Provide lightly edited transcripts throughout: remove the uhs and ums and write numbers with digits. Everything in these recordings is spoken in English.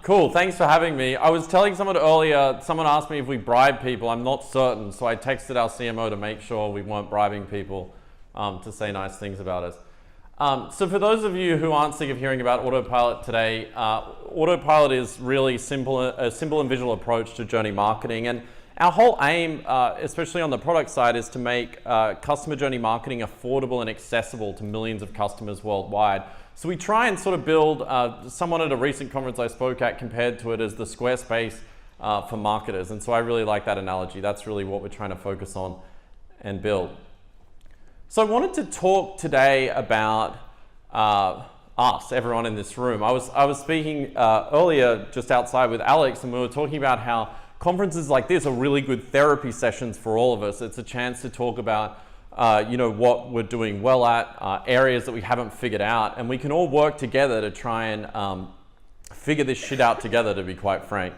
Cool, thanks for having me. I was telling someone earlier, someone asked me if we bribe people. I'm not certain, so I texted our CMO to make sure we weren't bribing people to say nice things about us. So for those of you who aren't sick of hearing about Autopilot today, Autopilot is really a simple and visual approach to journey marketing. And our whole aim, especially on the product side, is to make customer journey marketing affordable and accessible to millions of customers worldwide. So we try and sort of build, someone at a recent conference I spoke at compared to it as the Squarespace for marketers. And so I really like that analogy. That's really what we're trying to focus on and build. So I wanted to talk today about us, everyone in this room. I was speaking earlier just outside with Alex, and we were talking about how conferences like this are really good therapy sessions for all of us. It's a chance to talk about what we're doing well at, areas that we haven't figured out, and we can all work together to try and figure this shit out together, to be quite frank.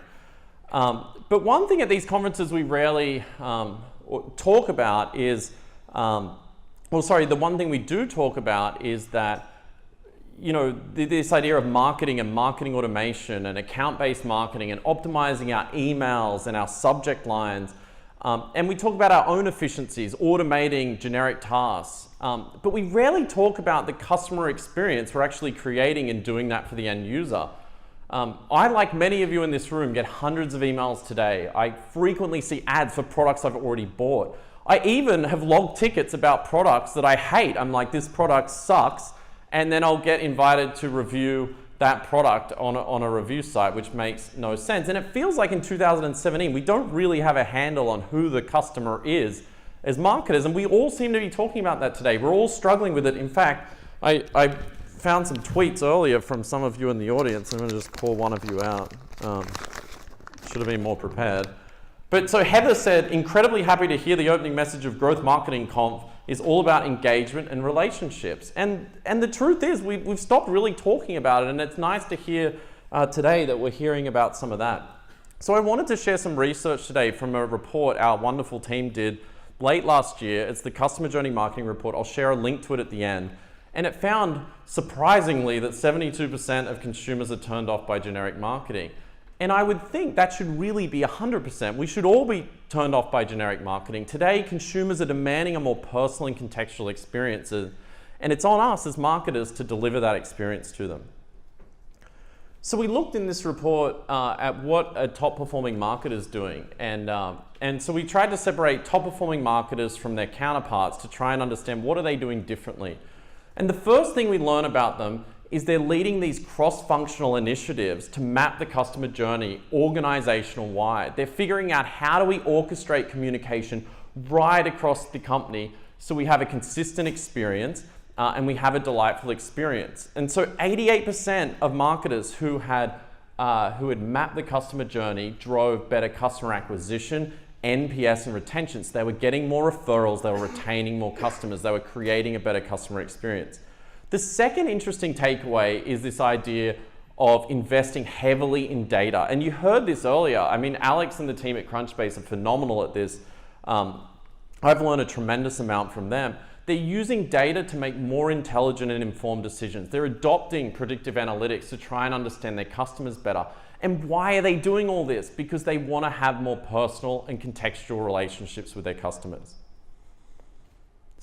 But one thing at these conferences we rarely talk about is, the one thing we do talk about is that, this idea of marketing and marketing automation and account-based marketing and optimizing our emails and our subject lines. And we talk about our own efficiencies, automating generic tasks. But we rarely talk about the customer experience we're actually creating and doing that for the end user. I, like many of you in this room, get hundreds of emails today. I frequently see ads for products I've already bought. I even have logged tickets about products that I hate. I'm like, this product sucks. And then I'll get invited to review that product on a review site, which makes no sense. And it feels like in 2017, we don't really have a handle on who the customer is as marketers. And we all seem to be talking about that today. We're all struggling with it. In fact, I found some tweets earlier from some of you in the audience. I'm going to just call one of you out. Should have been more prepared. But so Heather said, incredibly happy to hear the opening message of Growth Marketing Conf is all about engagement and relationships. And the truth is, we've stopped really talking about it, and it's nice to hear today that we're hearing about some of that. So I wanted to share some research today from a report our wonderful team did late last year. It's the Customer Journey Marketing Report. I'll share a link to it at the end. And it found, surprisingly, that 72% of consumers are turned off by generic marketing. And I would think that should really be 100%. We should all be turned off by generic marketing. Today, consumers are demanding a more personal and contextual experience, and it's on us as marketers to deliver that experience to them. So we looked in this report at what a top-performing marketer is doing, and so we tried to separate top-performing marketers from their counterparts to try and understand what are they doing differently. And the first thing we learn about them is they're leading these cross-functional initiatives to map the customer journey organizational-wide. They're figuring out how do we orchestrate communication right across the company so we have a consistent experience and we have a delightful experience. And so 88% of marketers who had mapped the customer journey drove better customer acquisition, NPS, and retention. So they were getting more referrals, they were retaining more customers, they were creating a better customer experience. The second interesting takeaway is this idea of investing heavily in data. And you heard this earlier. I mean, Alex and the team at Crunchbase are phenomenal at this. I've learned a tremendous amount from them. They're using data to make more intelligent and informed decisions. They're adopting predictive analytics to try and understand their customers better. And why are they doing all this? Because they want to have more personal and contextual relationships with their customers.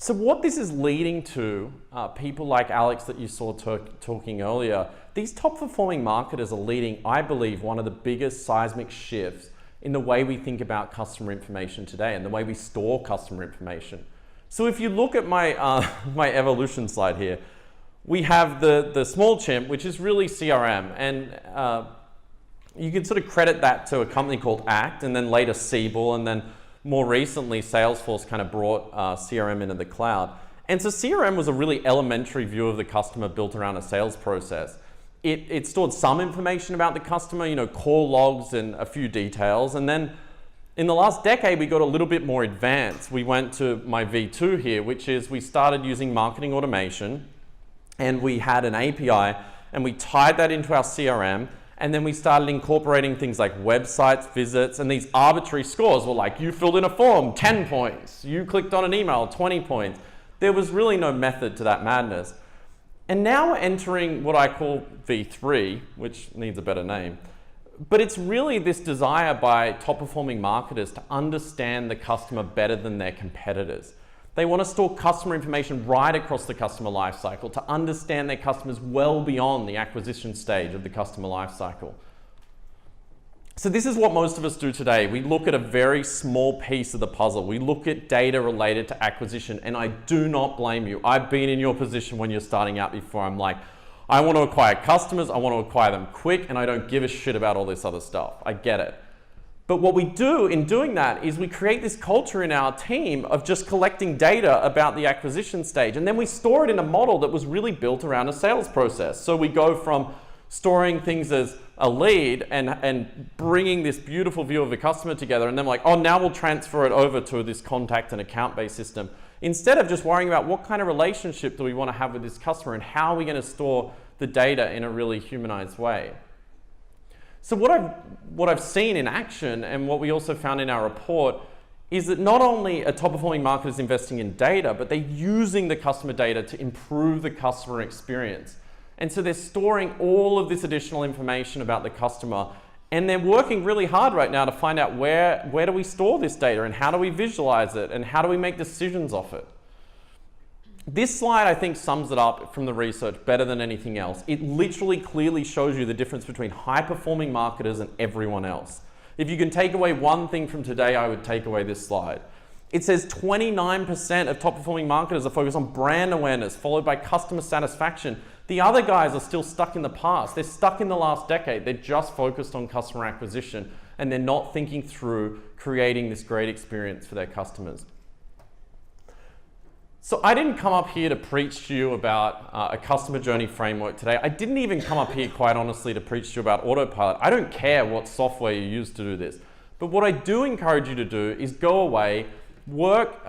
So what this is leading to, people like Alex that you saw talking earlier, these top-performing marketers are leading, I believe, one of the biggest seismic shifts in the way we think about customer information today and the way we store customer information. So if you look at my, my evolution slide here, we have the small chimp, which is really CRM. And you can sort of credit that to a company called Act, and then later Siebel, and then more recently, Salesforce kind of brought CRM into the cloud. And so CRM was a really elementary view of the customer built around a sales process. It stored some information about the customer, call logs and a few details. And then in the last decade, we got a little bit more advanced. We went to my V2 here, which is we started using marketing automation, and we had an API, and we tied that into our CRM. And then we started incorporating things like websites, visits, and these arbitrary scores were like, you filled in a form, 10 points. You clicked on an email, 20 points. There was really no method to that madness. And now we're entering what I call V3, which needs a better name. But it's really this desire by top performing marketers to understand the customer better than their competitors. They want to store customer information right across the customer lifecycle, to understand their customers well beyond the acquisition stage of the customer lifecycle. So this is what most of us do today. We look at a very small piece of the puzzle. We look at data related to acquisition, and I do not blame you. I've been in your position when you're starting out before. I'm like, I want to acquire customers, I want to acquire them quick, and I don't give a shit about all this other stuff. I get it. But what we do in doing that is we create this culture in our team of just collecting data about the acquisition stage, and then we store it in a model that was really built around a sales process. So we go from storing things as a lead and bringing this beautiful view of the customer together, and then like, oh, now we'll transfer it over to this contact and account-based system. Instead of just worrying about what kind of relationship do we want to have with this customer and how are we going to store the data in a really humanized way. So what I've seen in action, and what we also found in our report, is that not only are top performing marketers investing in data, but they're using the customer data to improve the customer experience. And so they're storing all of this additional information about the customer, and they're working really hard right now to find out where do we store this data, and how do we visualize it, and how do we make decisions off it. This slide, I think, sums it up from the research better than anything else. It literally clearly shows you the difference between high-performing marketers and everyone else. If you can take away one thing from today, I would take away this slide. It says 29% of top-performing marketers are focused on brand awareness, followed by customer satisfaction. The other guys are still stuck in the past. They're stuck in the last decade. They're just focused on customer acquisition, and they're not thinking through creating this great experience for their customers. So I didn't come up here to preach to you about a customer journey framework today. I didn't even come up here, quite honestly, to preach to you about Autopilot. I don't care what software you use to do this. But what I do encourage you to do is go away, work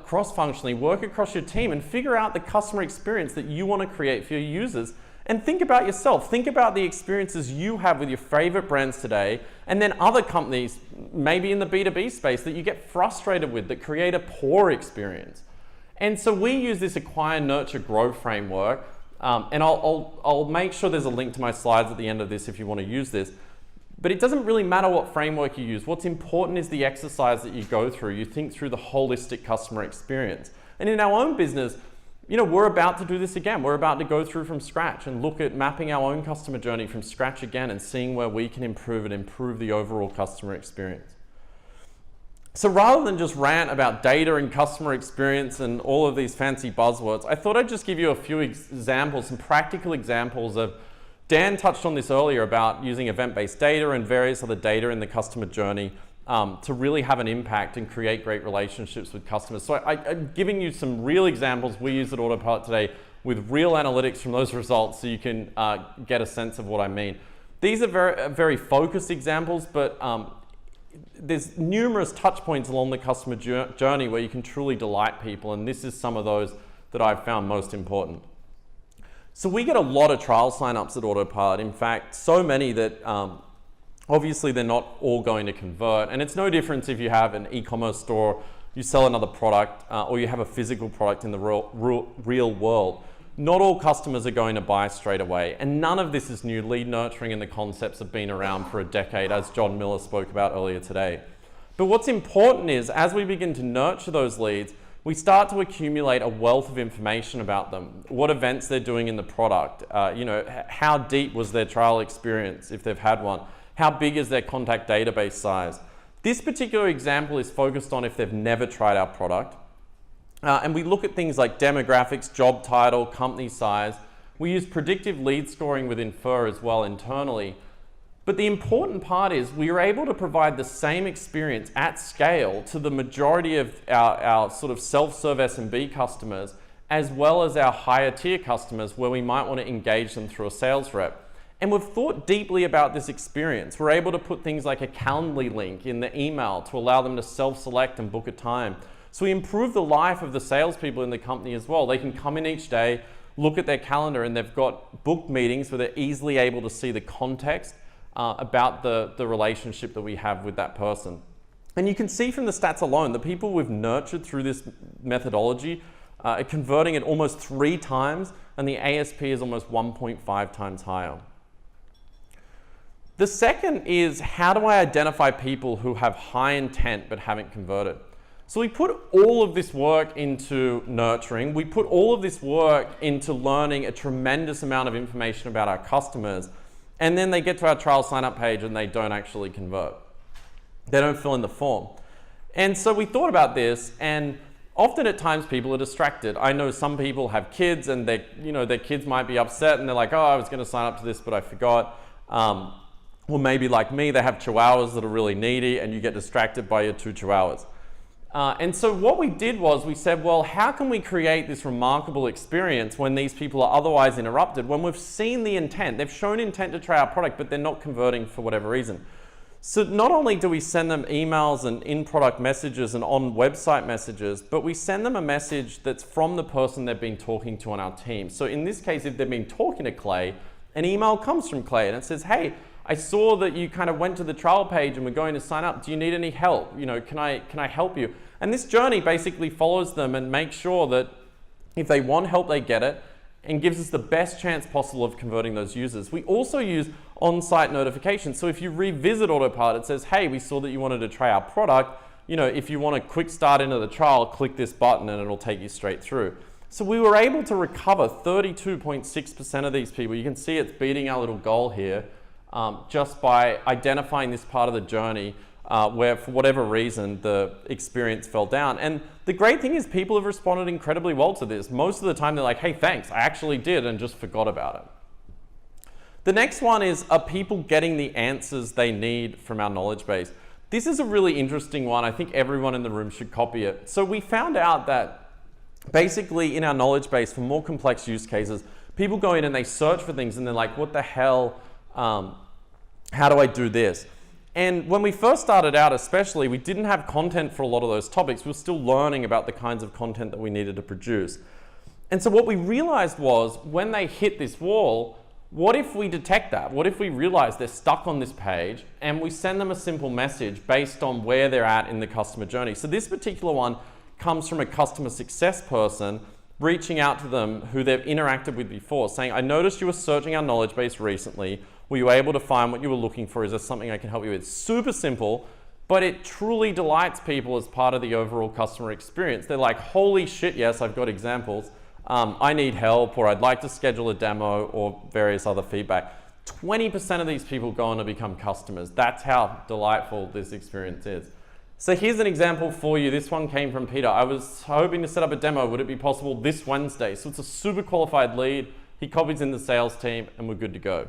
cross-functionally, work across your team, and figure out the customer experience that you want to create for your users. And think about yourself. Think about the experiences you have with your favorite brands today, and then other companies, maybe in the B2B space, that you get frustrated with, that create a poor experience. And so we use this acquire, nurture, grow framework, and I'll make sure there's a link to my slides at the end of this if you want to use this. But it doesn't really matter what framework you use. What's important is the exercise that you go through. You think through the holistic customer experience. And in our own business, you know, we're about to do this again. We're about to go through from scratch and look at mapping our own customer journey from scratch again and seeing where we can improve it, improve the overall customer experience. So rather than just rant about data and customer experience and all of these fancy buzzwords, I thought I'd just give you a few examples, some practical examples of, Dan touched on this earlier about using event-based data and various other data in the customer journey to really have an impact and create great relationships with customers. So I'm giving you some real examples we use at Autopilot today with real analytics from those results so you can get a sense of what I mean. These are very focused examples, but there's numerous touch points along the customer journey where you can truly delight people, and this is some of those that I've found most important. So we get a lot of trial signups at Autopilot. In fact, so many that obviously they're not all going to convert, and it's no difference if you have an e-commerce store, you sell another product, or you have a physical product in the real world. Not all customers are going to buy straight away, and none of this is new. Lead nurturing and the concepts have been around for a decade, as John Miller spoke about earlier today. But what's important is, as we begin to nurture those leads, we start to accumulate a wealth of information about them. What events they're doing in the product, you know, how deep was their trial experience if they've had one, how big is their contact database size. This particular example is focused on if they've never tried our product. And we look at things like demographics, job title, company size. We use predictive lead scoring with Infer as well internally. But the important part is we are able to provide the same experience at scale to the majority of our sort of self-serve SMB customers, as well as our higher tier customers where we might want to engage them through a sales rep. And we've thought deeply about this experience. We're able to put things like a Calendly link in the email to allow them to self-select and book a time. So we improve the life of the salespeople in the company as well. They can come in each day, look at their calendar, and they've got booked meetings where they're easily able to see the context about the relationship that we have with that person. And you can see from the stats alone, the people we've nurtured through this methodology are converting at almost 3 times, and the ASP is almost 1.5 times higher. The second is, how do I identify people who have high intent but haven't converted? So we put all of this work into nurturing. We put all of this work into learning a tremendous amount of information about our customers. And then they get to our trial sign up page and they don't actually convert. They don't fill in the form. And so we thought about this, and often at times people are distracted. I know some people have kids and their kids might be upset and they're like, oh, I was going to sign up to this, but I forgot. Or maybe like me, they have chihuahuas that are really needy and you get distracted by your 2 chihuahuas. And so what we did was we said, well, how can we create this remarkable experience when these people are otherwise interrupted, when we've seen the intent, they've shown intent to try our product, but they're not converting for whatever reason. So not only do we send them emails and in-product messages and on-website messages, but we send them a message that's from the person they've been talking to on our team. So in this case, if they've been talking to Clay, an email comes from Clay and it says, hey, I saw that you kind of went to the trial page and we're going to sign up. Do you need any help? Can I help you? And this journey basically follows them and makes sure that if they want help, they get it, and gives us the best chance possible of converting those users. We also use on-site notifications. So if you revisit Autopilot, it says, hey, we saw that you wanted to try our product. If you want a quick start into the trial, click this button and it'll take you straight through. So we were able to recover 32.6% of these people. You can see it's beating our little goal here, just by identifying this part of the journey where for whatever reason the experience fell down. And the great thing is people have responded incredibly well to this. Most of the time they're like, hey, thanks, I actually did and just forgot about it. The next one is, are people getting the answers they need from our knowledge base? This is a really interesting one. I think everyone in the room should copy it. So we found out that basically in our knowledge base for more complex use cases, people go in and they search for things and they're like, what the hell, how do I do this? And when we first started out especially, we didn't have content for a lot of those topics. We were still learning about the kinds of content that we needed to produce. And so what we realized was, when they hit this wall, what if we detect that? What if we realize they're stuck on this page and we send them a simple message based on where they're at in the customer journey? So this particular one comes from a customer success person reaching out to them who they've interacted with before, saying, I noticed you were searching our knowledge base recently. Were you able to find what you were looking for? Is there something I can help you with? Super simple, but it truly delights people as part of the overall customer experience. They're like, holy shit, yes, I've got examples. I need help, or I'd like to schedule a demo, or various other feedback. 20% of these people go on to become customers. That's how delightful this experience is. So here's an example for you. This one came from Peter. I was hoping to set up a demo. Would it be possible this Wednesday? So it's a super qualified lead. He copies in the sales team and we're good to go.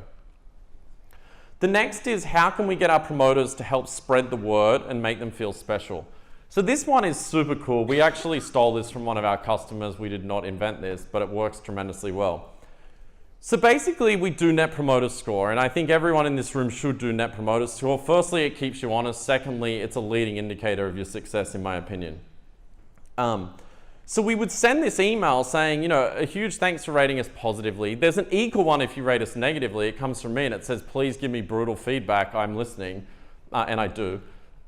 The next is, how can we get our promoters to help spread the word and make them feel special? So this one is super cool. We actually stole this from one of our customers. We did not invent this, but it works tremendously well. So basically we do Net Promoter Score, and I think everyone in this room should do Net Promoter Score. Firstly, it keeps you honest. Secondly, it's a leading indicator of your success, in my opinion. So we would send this email saying, a huge thanks for rating us positively. There's an equal one if you rate us negatively. It comes from me and it says, please give me brutal feedback. I'm listening, and I do.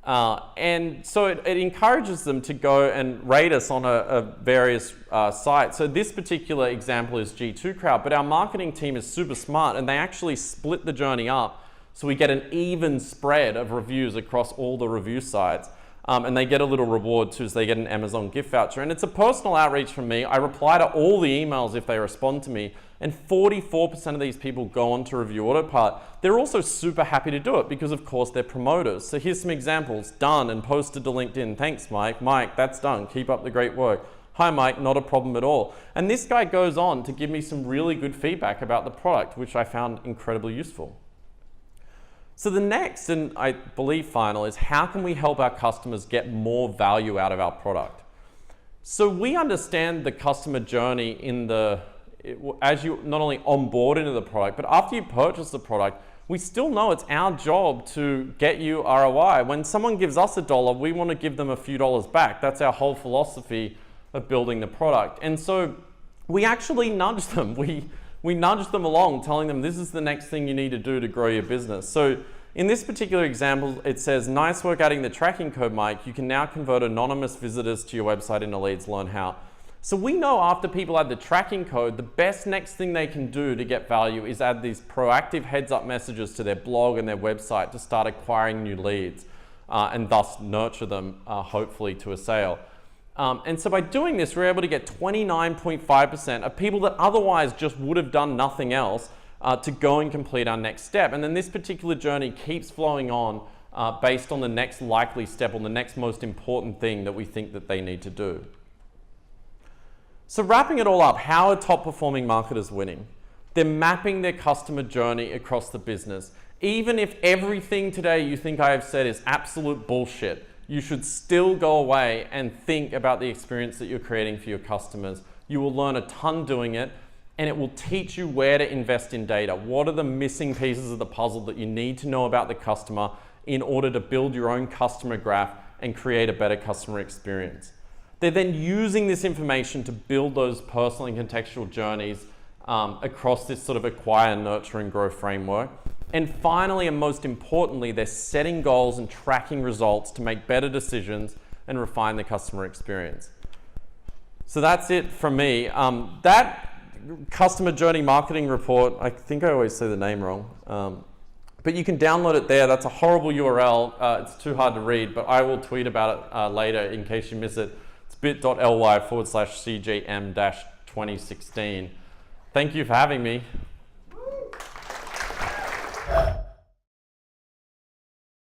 And so it encourages them to go and rate us on a various sites. So this particular example is G2 Crowd, but our marketing team is super smart and they actually split the journey up so we get an even spread of reviews across all the review sites. And they get a little reward too, so they get an Amazon gift voucher. And it's a personal outreach from me. I reply to all the emails if they respond to me, and 44% of these people go on to review Autopilot. They're also super happy to do it because, of course, they're promoters. So here's some examples. Done and posted to LinkedIn. Thanks, Mike. Mike, that's done. Keep up the great work. Hi, Mike. Not a problem at all. And this guy goes on to give me some really good feedback about the product, which I found incredibly useful. So the next, and I believe final, is how can we help our customers get more value out of our product? So we understand the customer journey as you not only onboard into the product, but after you purchase the product, we still know it's our job to get you ROI. When someone gives us $1, we want to give them a few dollars back. That's our whole philosophy of building the product. And so we actually nudge them. We nudge them along, telling them this is the next thing you need to do to grow your business. So in this particular example, it says, nice work adding the tracking code, Mike. You can now convert anonymous visitors to your website into leads. Learn how. So we know after people add the tracking code, the best next thing they can do to get value is add these proactive heads-up messages to their blog and their website to start acquiring new leads and thus nurture them, hopefully, to a sale. And so by doing this, we're able to get 29.5% of people that otherwise just would have done nothing else to go and complete our next step. And then this particular journey keeps flowing on based on the next likely step, on the next most important thing that we think that they need to do. So wrapping it all up, how are top performing marketers winning? They're mapping their customer journey across the business. Even if everything today you think I have said is absolute bullshit, you should still go away and think about the experience that you're creating for your customers. You will learn a ton doing it, and it will teach you where to invest in data. What are the missing pieces of the puzzle that you need to know about the customer in order to build your own customer graph and create a better customer experience? They're then using this information to build those personal and contextual journeys across this sort of acquire, nurture, and grow framework. And finally, and most importantly, they're setting goals and tracking results to make better decisions and refine the customer experience. So that's it from me. That customer journey marketing report, I think I always say the name wrong, but you can download it there. That's a horrible URL. It's too hard to read, but I will tweet about it later in case you miss it. It's bit.ly/CJM-2016. Thank you for having me.